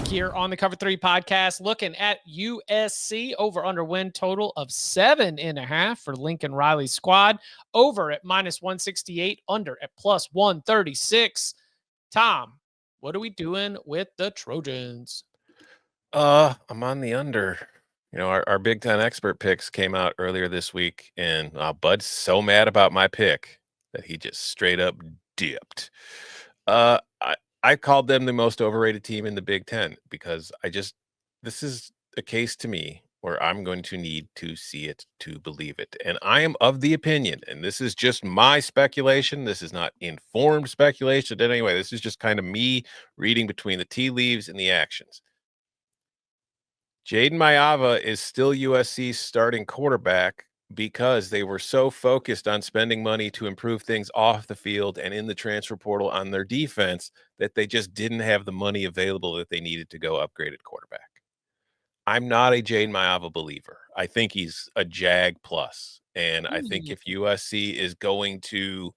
back here on the Cover 3 podcast, looking at USC over under win total of 7.5 for Lincoln Riley's squad, over at -168, under at +136. Tom, what are we doing with the Trojans? I'm on the under. Our Big Ten expert picks came out earlier this week, and Bud's so mad about my pick that he just straight up dipped. I called them the most overrated team in the Big Ten because this is a case to me where I'm going to need to see it to believe it. And I am of the opinion, and this is just my speculation. This is not informed speculation in any way. This is just kind of me reading between the tea leaves and the actions. Jaden Mayava is still USC's starting quarterback because they were so focused on spending money to improve things off the field and in the transfer portal on their defense that they just didn't have the money available that they needed to go upgrade at quarterback. I'm not a Jaden Mayava believer. I think he's a Jag plus. And I think if USC is going to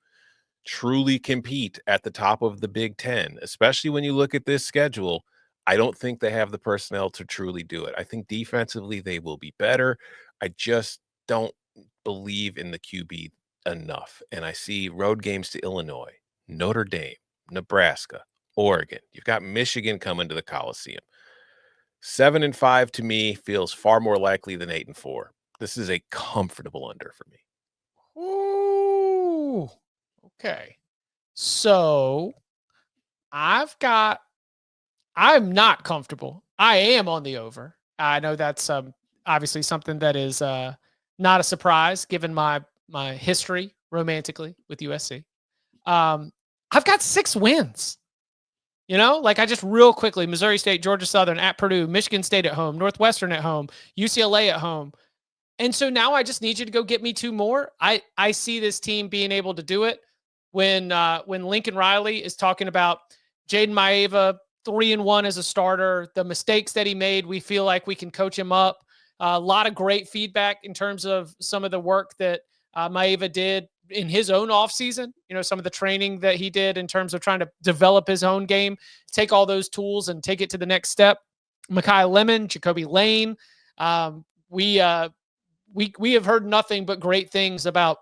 truly compete at the top of the Big Ten, especially when you look at this schedule, I don't think they have the personnel to truly do it. I think defensively they will be better. I just don't believe in the QB enough. And I see road games to Illinois, Notre Dame, Nebraska, Oregon. You've got Michigan coming to the Coliseum. 7-5 to me feels far more likely than 8-4. This is a comfortable under for me. Ooh, okay. So I'm not comfortable. I am on the over. I know that's obviously something that is not a surprise given my history romantically with USC. I've got 6 wins. I just real quickly, Missouri State, Georgia Southern at Purdue, Michigan State at home, Northwestern at home, UCLA at home. And so now I just need you to go get me 2 more. I see this team being able to do it when Lincoln Riley is talking about Jaden Mayava 3-1 as a starter, the mistakes that he made, we feel like we can coach him up. A lot of great feedback in terms of some of the work that Mayava did in his own offseason, some of the training that he did in terms of trying to develop his own game, take all those tools and take it to the next step. Mekhi Lemon, Jacoby Lane. We have heard nothing but great things about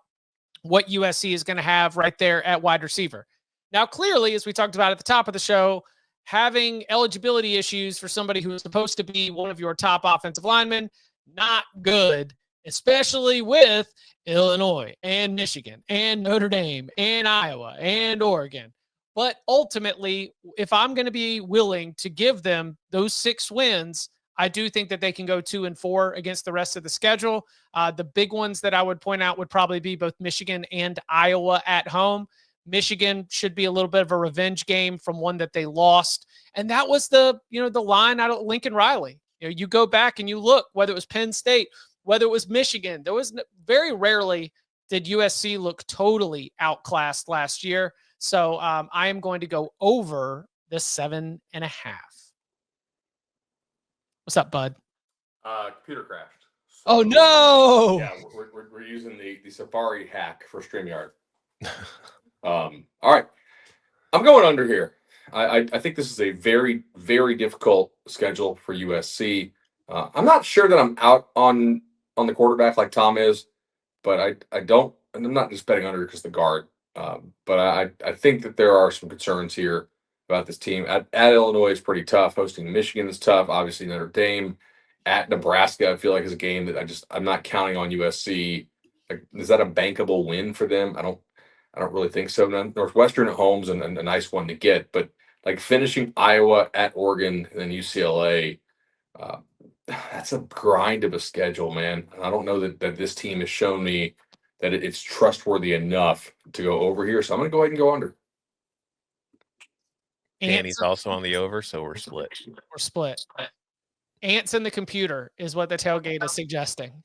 what USC is going to have right there at wide receiver. Now, clearly, as we talked about at the top of the show, having eligibility issues for somebody who is supposed to be one of your top offensive linemen, not good, especially with Illinois and Michigan and Notre Dame and Iowa and Oregon. But ultimately, if I'm going to be willing to give them those 6 wins, I do think that they can go 2-4 against the rest of the schedule. The big ones that I would point out would probably be both Michigan and Iowa at home. Michigan should be a little bit of a revenge game from one that they lost. And that was the line out of Lincoln Riley. You go back and you look, whether it was Penn State, whether it was Michigan, there was very rarely did USC look totally outclassed last year. So I am going to go over the 7.5. What's up, bud? Computer crashed. So, oh no! Yeah, we're using the Safari hack for StreamYard. All right, I'm going under here. I think this is a very, very difficult schedule for USC. I'm not sure that I'm out on the quarterback like Tom is, but I'm not just betting under because the guard. But I think that there are some concerns here about this team. At Illinois is pretty tough. Hosting Michigan is tough. Obviously Notre Dame. At Nebraska, I feel like is a game that I'm not counting on USC. Like, is that a bankable win for them? I don't really think so. Northwestern at home's and a nice one to get, but like finishing Iowa at Oregon and then UCLA, that's a grind of a schedule, man. And I don't know that this team has shown me that it's trustworthy enough to go over here. So I'm going to go ahead and go under. Danny's also on the over, so we're split. We're split. Ants in the computer is what the tailgate is suggesting.